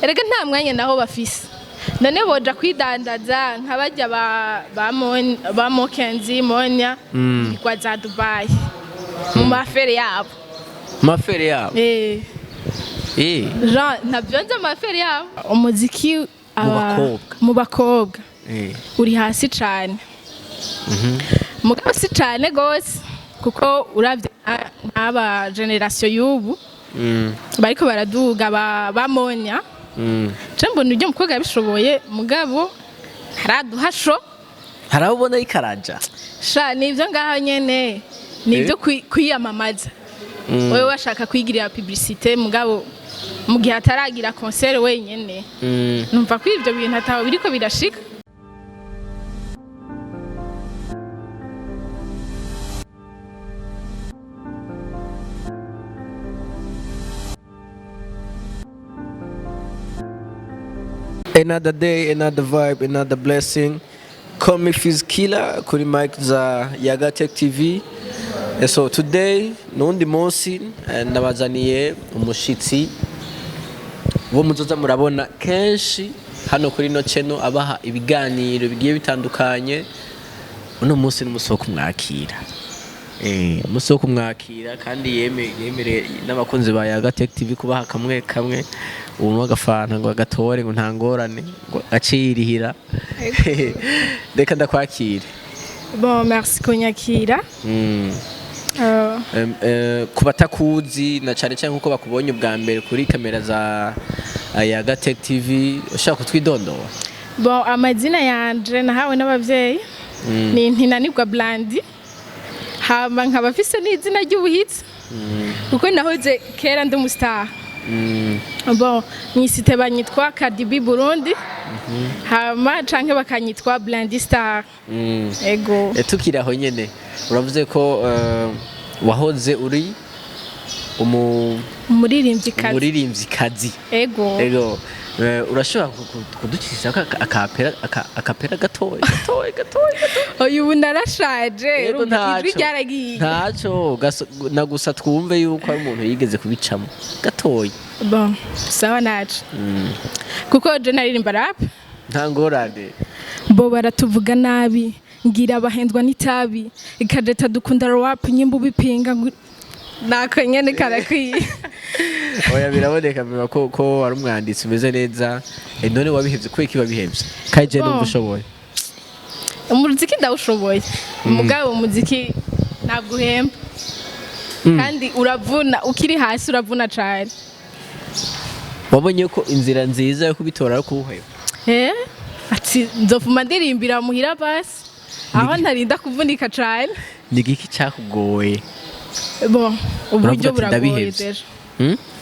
erega nta mwanya naho bafise none boja kwidandaza nk'abajya ba Mokenzi Monia kwa za Dubai mu mafere yabo Jean navyonze amafere yabo umuziki mubakobwa uri hasi cane mugabo si cane gose kuko uravye aba generation y'ubu bariko baraduga ba Monia mbona ibyo mukobwa yabishoboye mugabo haraduhasho harabona ikaraja sha nivyo ngaho nyene nivyo kwiyamamaza wewe washaka kwigirira publicité mugabo mu gihe ataragira concert wenyene numva ko ivyo bintu ataho biriko birashika. Another day, another vibe, another blessing. Call me Fizz Killer, kuri mic za Yaga Tech TV. So today, nundi munsi nabazaniye umushitsi wo muzoza murabona kenshi hano kuri no channel abaha ibiganiro bigiye bitandukanye. Uno munsi n'umusoko mwakira. Umusoko mwakira kandi yemere n'abakunzi ba Yaga Tech TV kubaha kamwe ubu agafanta ngo agatore ngo ntangorane ngo acirihira reka ndakwakire. Bon merci kunyakira. Kubatakuzi na cyane cyane nkuko bakubonye ubwa mbere kuri kamera za Yaga Tech TV ushaka kutwidondora. Bon amazina yanje nahawe n'abavyeyi ni ntinanirwa Blandi hama nkaba afise n'izina ry'ubuhitsi kuko nahoze kera ndi umustar. Bon nyisite banyitwa Kadibi Burundi hama canke bakanyitwa Blandi Star. Ego tukiraho nyene uravuze ko wahoze uri umuririmvyikazi. Ego urashobora kuducisha akapera gatoya uyu narashaje ijwi ryaragiye ntaco nagusa twumve yuko ari umuntu yigeze kubicamo gatoya. Bon sawa naje kuko je naririmba rap ntangorane bo baratuvuga nabi ngira abahendwa n'itabi ikadeta dukunda rap nyimbu bipinga nako nyene karakwiye. Oya biraboneka biba ko ari umwanditsi umeze neza none wabihevye kweki wabihevye kaje n'ubushoboye umuziki ndawushoboye mugabo umuziki ntabwo uhemba kandi uravuna ukiri hasi uravuna cyane. Wabonye ko inzira nziza yo kubitora ko uheba ati nzofuma ndirimbira muhira basi aho ntarinda kuvunika cyane. Nigiki cyakugoye? Bon uburyo buragoye deje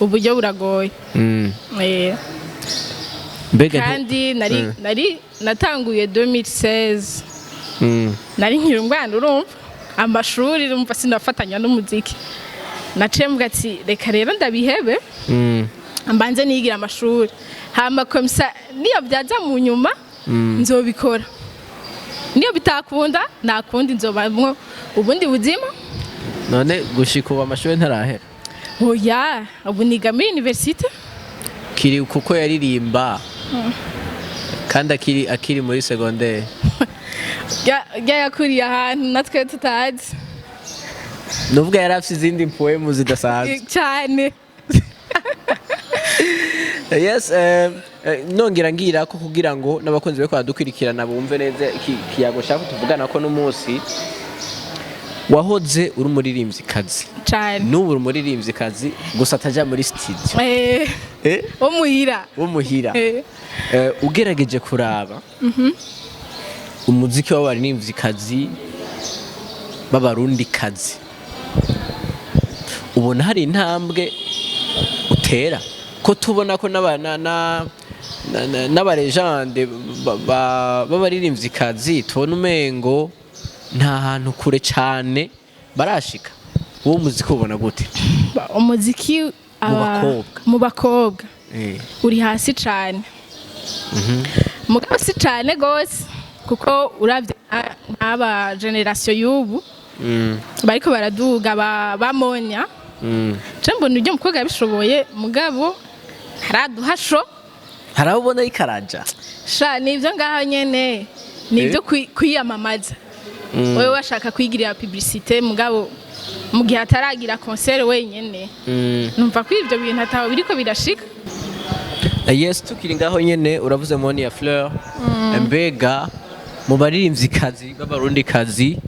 uburyo buragoye kandi nari natanguye 2016 nari nkirungwana urumva amashuri urumva sinafatanya n'umuziki naciye mbwa ati reka rero ndabihebe mbanze nigira amashuri hama komisa niyo byaza mu nyuma nzobikora niyo bitakunda nakundi nzobamwo ubundi buzima. None gushika ubu amashuri ntarahera? Oya ubu niga muri universite kiri kuko yaririmba kandi akiri muri secondaire yakuriye ahantu natwe tutazi nuvuga yarafise izindi poemu zidasanzwe cyane. Yes nongera ngira ko kugira ngo n'abakunzi be kwadukwirikirana bumve neza kiyago shaka tuvugana ko n'umunsi wahoze uri umuririmvyikazi cyane n'ubu uri umuririmvyikazi gusa ataja muri studio wo muhira ugerageje kuraba umuziki w'abaririmvyikazi b'abarundi kazi ubona hari intambwe utera ko tubona ko n'abarejande b'abaririmvyikazi tubona umengo nta hantu kure cyane barashika. Uwo muziki ubona gute? Umuziki mubakobwa uri hasi cyane mugabo si cyane gose kuko uravye aba generation y'ubu bariko baraduga ba Monia mbona ibyo mukobwa yabishoboye mugabo haraduhasho harabona ikaraja sha nivyo ngaho nyene nivyo kwiyamamaza wewe washaka kwigirira publicité mugabo mu gihe ataragira concert wenyene numva ko ivyo bintu ataho biriko birashika. Yes, tukiri ngaho nyene uravuze Monia Fleur mbega mu baririmvyikazi b'abarundikazi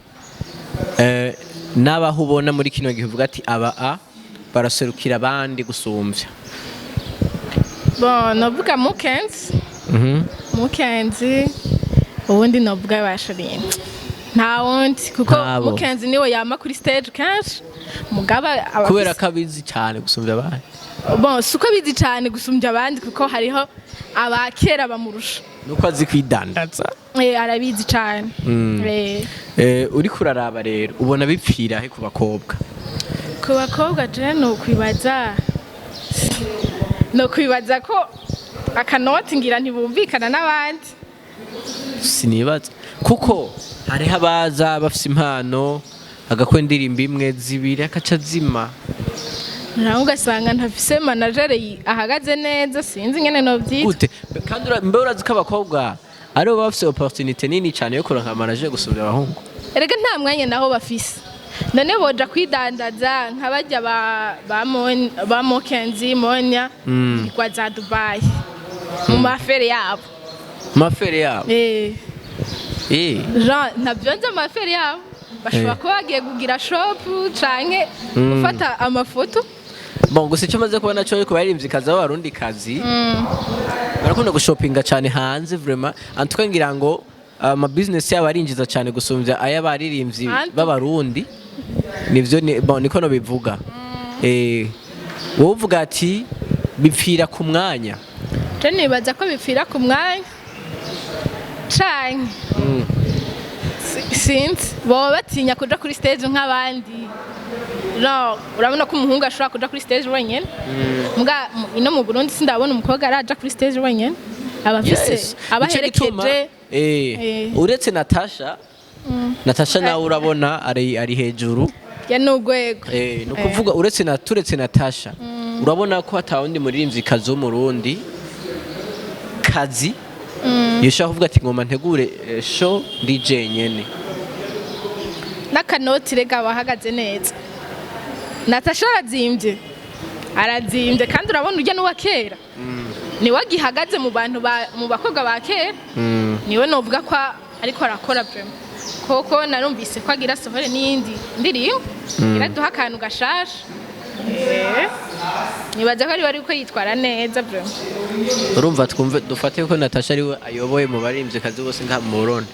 n'abaho ubona muri kino gihe uvuga ati aba baraserukira abandi gusumvya. Bon novuga Mukenzi ubundi novuga basharine nta wundi kuko Mukenzi niwe yama kuri stage kenshi mugaba kubera kabizi cyane gusumvya abandi. Bon suko bizi cyane gusumvya abandi kuko hariho abakera bamurusha nuko azi kwidandaza arabizi cyane. Uri kuraraba rero ubona bipfira he ku bakobwa je no kwibaza ko akanoti ngira ntibumvikana n'abandi sinibaza kuko hariho abaza bafise impano agakora indirimbo imwe zibiri akaca zima nawe ugasanga ntafise managere ahagaze neza sinzi ngene no byita kandi mbe urazi ko abakobwa aribo bafise opportunité nini cyane yo kuronka manager gusubira abahungu erega nta mwanya naho bafise none boja kwidandaza nk'abajya ba Mokenzi Monia kwa za Dubai mu mafere yabo Jean ntabyonze amafere yabo bashobora kuba bagiye kugira shop canke gufata amafoto. Bon gusa icyo maze kubona cyo ko baririmvyikazi b'abarundikazi barakunda gushopinga cyane hanze vraiment antuka ngira ngo ama business yabo arinjiza cyane gusumvya aya baririmbyi b'abarundi nivyo niko no bivuga. Wowe uvuga ati bipfira ku mwanya je nibaza ko bipfira ku mwanya canke sinzi bo batinya kuja kuri stage nk'abandi. No urabona ko umuhungu ashobora kuja kuri stage wenyene muga ino mu Burundi sindabona umukobwa araja kuri stage wenyene abafise abaherekeje uretse Natacha nawe urabona ari hejuru ya n'ugwego no kuvuga turetse Natacha urabona ko hatawundi muririmvyikazi wo mu Burundi kazi yashaka kuvuga ati ngoma ntegure show DJ nyene n'akanoti rega bahagaze neza. Natacha arazimbye kandi urabona urya n'uwa kera niwe agihagaze mu bantu mu bakobwa ba kera niwe novuga ko ariko arakora vraiment koko narumvise ko agira sohore n'indi ndirimbo iraduha akantu gashasha nibaza ko ari bari ko yitwara neza vraiment. Urumva twumve dufate ko Natacha ariwe ayoboye mu baririmvyikazi bose nka mu Burundi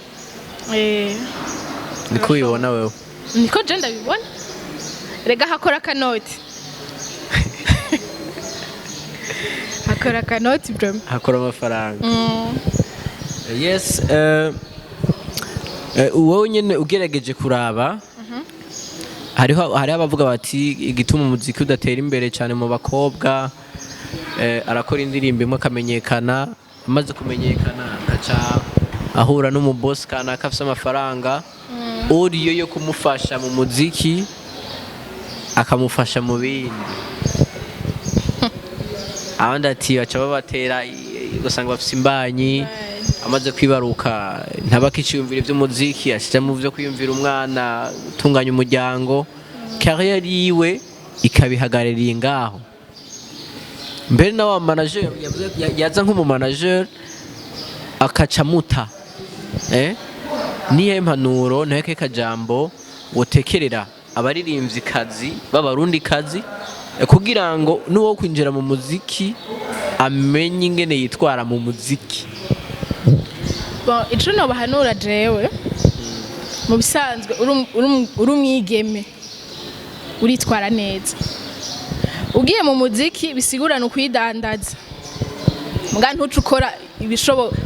niko ubibona wewe? Niko je ndabibona rega hakora kanoti hakora kanoti bro hakora amafaranga. Yes wowe nyene ugerageje kuraba hariho abavuga bati igituma umuziki udatera imbere cyane mu bakobwa arakora indirimbo imwe akamenyekana amaze kumenyekana agaca ahura n'umubose kana akafise amafaranga uriyo yo kumufasha mu muziki akamufasha mu bindi abandi ati baca babatera ugasanga bafise imbanyi amaze kwibaruka ntabakiciyumvira ivy'umuziki ashija mu vyo kwiyumvira umwana gutunganya umuryango carrière yiwe ikabihagarariye ngaho mbere na wa manager yaza nk'umu manager akaca muta niye impanuro nteke kajambo wotekerera abaririmvyikazi b'abarundikazi kugira ngo nuwo kwinjira mu muziki amenye ingene yitwara mu muziki. Bon ico no bahanura jewe mu bisanzwe uri umwigeme uritwara neza ugiye mu muziki bisigurana ukwidandaza muga ntucukora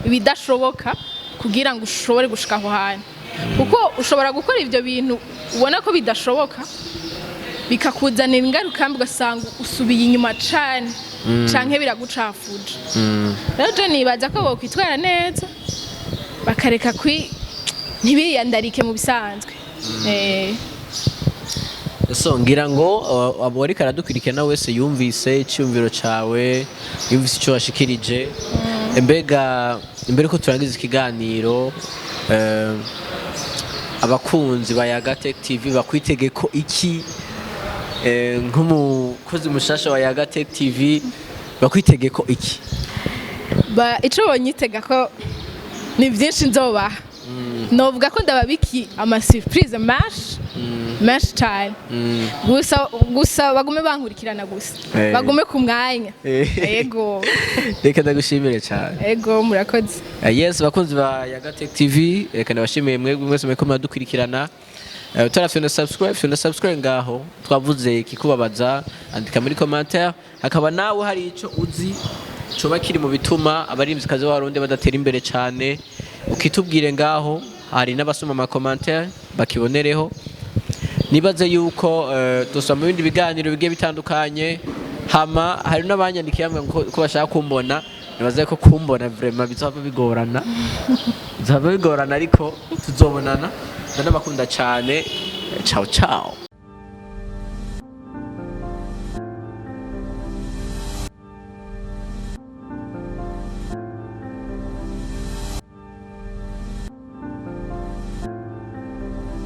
ibidashoboka kugira ngo ushobore gushika aho hantu kuko ushobora gukora ivyo bintu ubona ko bidashoboka bikakuzanira ingaruka mbi ugasanga usubiye inyuma cane canke biragucafuje. Rero je nibaza ko bokwitwara neza bakareka ntibiyandarike mu bisanzwe. So ngira ngo abori karadukurikirana wese yumvise icyumviro cawe yumvise icyo washikirije mbega imbere ko turangiza ikiganiro abakunzi ba Yaga Tech TV bakwitege ko iki nk'umukozi mushasha wa Yaga Tech TV bakwitege ko iki ico bonyitega ko ni byinshi nzobaha novuga ko ndababiki ama surprise menshi cyane gusa bagume bankurikirana gusa bagume ku mwanya yego reka ndagushimire cyane yego murakoze yes bakunzi ba Yaga Tech TV reka nabashimiye mwese mweko mwadukurikirana utarafyona subscribe ngaho twavuze kikubabaza andika muri commentaire hakaba nawe hari ico uzi coba kiri mu bituma abarimvikazi b'abarundi badatera imbere cyane ukitubwire ngaho hari n'abasoma ama commentaire bakibonereho nibaze yuko dusoma mu bindi biganiro bigiye bitandukanye hama hari n'abanyandikiye ko bashaka kumbona nibaze ko kumbona vraiment bizaba bigorana ariko tuzobonana ndanabakunda cyane ciao ciao